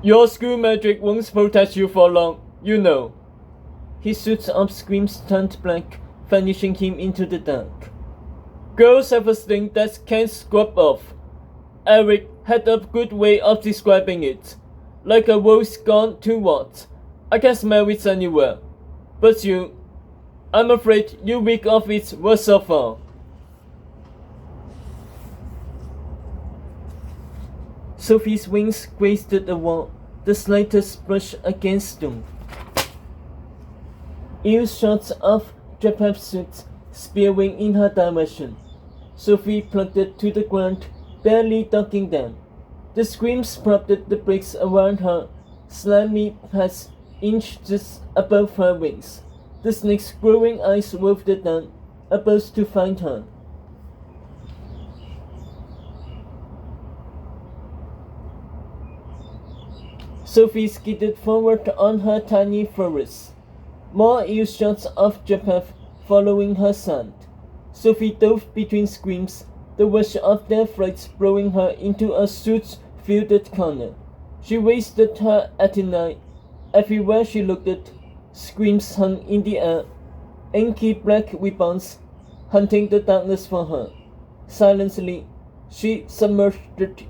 Your school magic won't protect you for long, you know. He shoots up Scream's turned black, vanishing him into the dark. Girls have a sting that can't scrub off. Eric had a good way of describing it. Like a rose gone too what? I can smell it anywhere. But you, I'm afraid you reek of it worst of all. Sophie's wings grazed the wall, the slightest brush against stone. Earshot of Japan's suit spearing in her direction. Sophie plucked it to the ground, barely ducking them. The screams propped the bricks around her, slimy pads inched just above her wings. The snake's growing eyes roved down, about to find her. Sophie skidded forward on her tiny furrows. More earshots of Japheth following her scent. Sophie dove between screams, the rush of their flights blowing her into a soot-filled corner. She wasted her attention. Everywhere she looked, screams hung in the air, inky black ribbons hunting the darkness for her. Silently, she submerged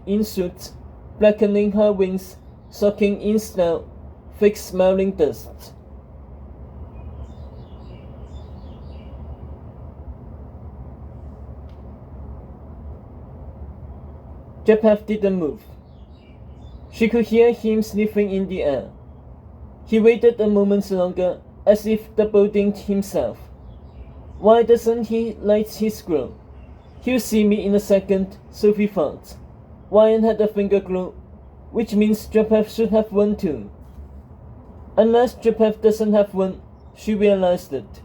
in soot, blackening her wings, soaking in smell, thick-smelling dust. Japheth didn't move. She could hear him sniffing in the air. He waited a moment longer, as if doubting himself. Why doesn't he light his grill? He'll see me in a second, Sophie thought. Ryan had a finger clue, which means Japheth should have one too. Unless Japheth doesn't have one, she realized it.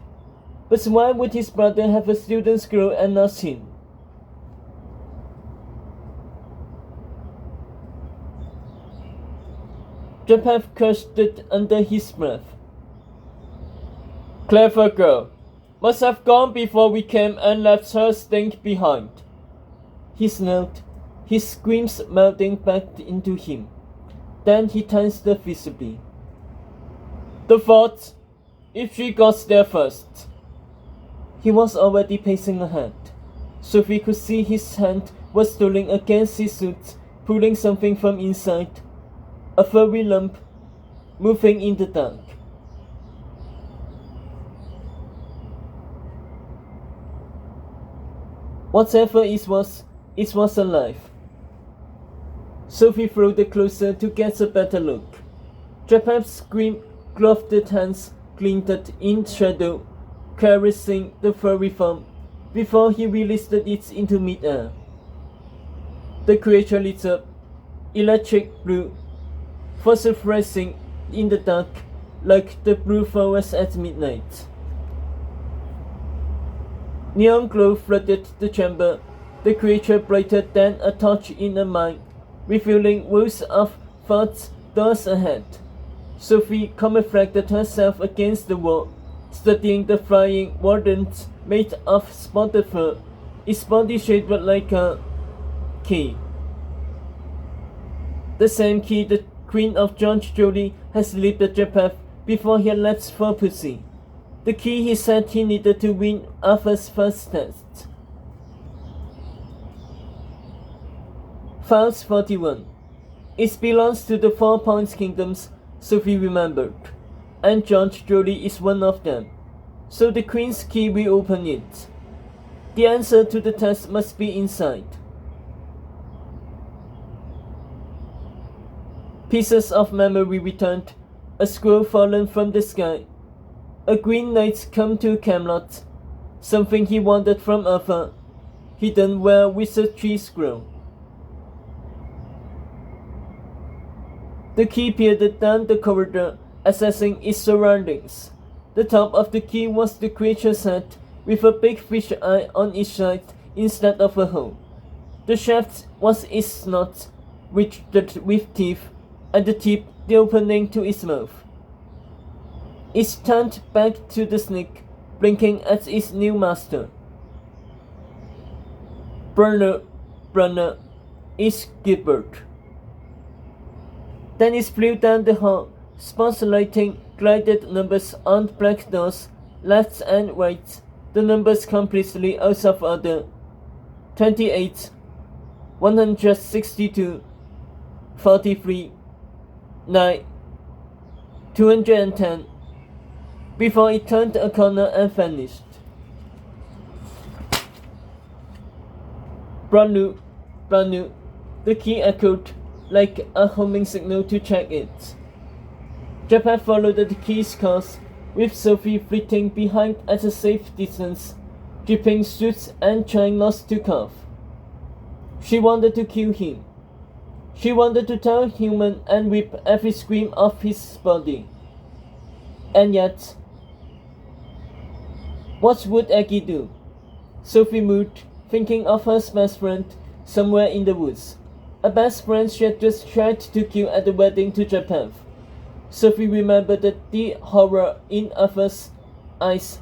But why would his brother have a student's grill and not him? Japheth cursed it under his breath. Clever girl. Must have gone before we came and left her stink behind. He snarled, his screams melting back into him. Then he tensed visibly. The thought, if she got there first. He was already pacing ahead. Sophie could see his hand was stolen against his suit, pulling something from inside. A furry lump, moving in the dark. Whatever it was alive. Sophie floated closer to get a better look. Japheth's gloved hands glinted in shadow, caressing the furry form before he released it into midair. The creature lit up, electric blue, phosphorescing in the dark like the blue forest at midnight. Neon glow flooded the chamber, the creature brighter than a torch in a mine, revealing rows of thoughts doors ahead. Sophie camouflaged herself against the wall, studying the flying wardens made of spotted fur, its body shaped like a key. The same key the Queen of George Jolie has lived at Japheth before he left for Pussy. The key he said he needed to win Arthur's first test. Files 41. It belongs to the 4 Points Kingdoms, Sophie remembered, and George Jolie is one of them, so the Queen's key will open it. The answer to the test must be inside. Pieces of memory returned, a scroll fallen from the sky. A green knight come to Camelot, something he wanted from Arthur, hidden where wizard trees grow. The key peered down the corridor, assessing its surroundings. The top of the key was the creature's head, with a big fish eye on its side instead of a hole. The shaft was its snout, ridged with teeth, and the tip the opening to its mouth. It turned back to the snake, blinking at its new master. Brunner, it's Gilbert. Dennis flew down the hall, spotlighting graded numbers on black doors, left and right, the numbers completely out of order. 28, 162, 43, 9, 210, before it turned a corner and vanished. Brand new, brand new. The key echoed like a homing signal to check it. Japan followed the key's course, with Sophie flitting behind at a safe distance, dripping suits and trying not to cough. She wanted to kill him. She wanted to tear human and rip every scream of his body. And yet, what would Aggie do? Sophie moved, thinking of her best friend somewhere in the woods. A best friend she had just tried to kill at the wedding to Japan. Sophie remembered the horror in others' eyes,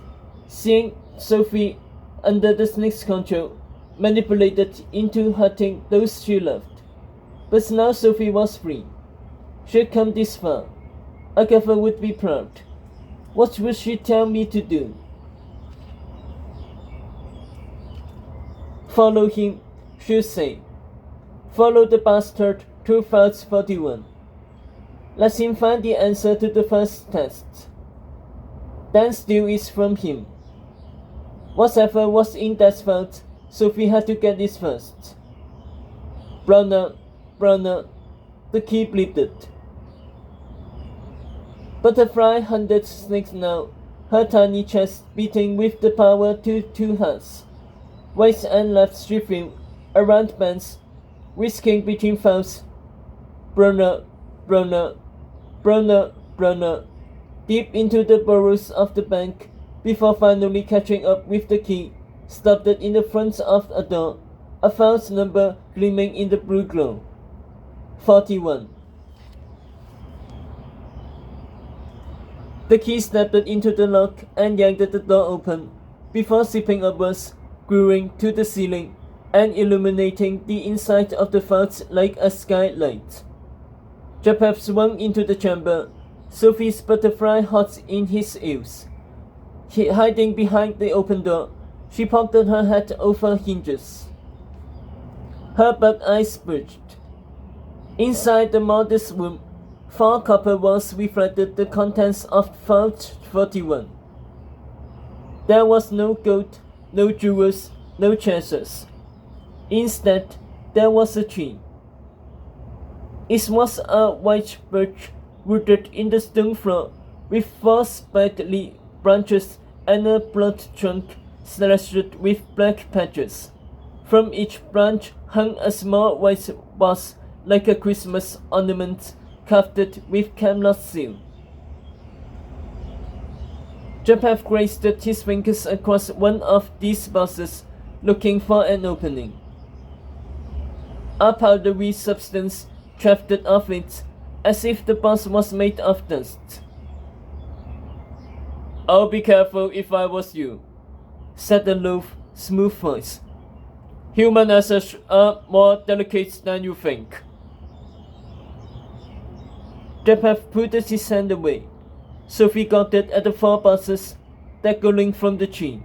seeing Sophie under the snake's control, manipulated into hurting those she loved. But now Sophie was free. She had come this far. Agatha would be proud. What would she tell me to do? Follow him, she'd say. Follow the bastard through Vault 41. Let him find the answer to the first test. Then steal it from him. Whatever was in that vault, Sophie had to get it first. Browner, Browner, the key bleated. Butterfly hunted snakes now, her tiny chest beating with the power to 2 hearts. Right and left she flew, around bends, whisking between vaults. Browner, Browner, Browner, Browner, deep into the burrows of the bank, before finally catching up with the key, stopped it in the front of a door, a vault number gleaming in the blue glow. 41. The key snapped into the lock and yanked the door open, before zipping upwards, growing to the ceiling, and illuminating the inside of the vault like a skylight. Japan swung into the chamber, Sophie's butterfly hot in his ears. Hiding behind the open door, she poked her head over hinges. Her bug eyes bulged. Inside the modest room, 4 copper walls reflected the contents of Vault 41. There was no gold, no jewels, no treasures. Instead, there was a tree. It was a white birch rooted in the stone floor, with 4 sprightly branches and a broad trunk slashed with black patches. From each branch hung a small white vase like a Christmas ornament carved with camelot seal. Japan grazed his fingers across one of these vases, looking for an opening. A powdery substance drifted off it, as if the vase was made of dust. "I'll be careful if I was you," said the low, smooth voice. "Human assets are more delicate than you think." Japan put his hand away. Sophie got it at the 4 vases dangling from the tree.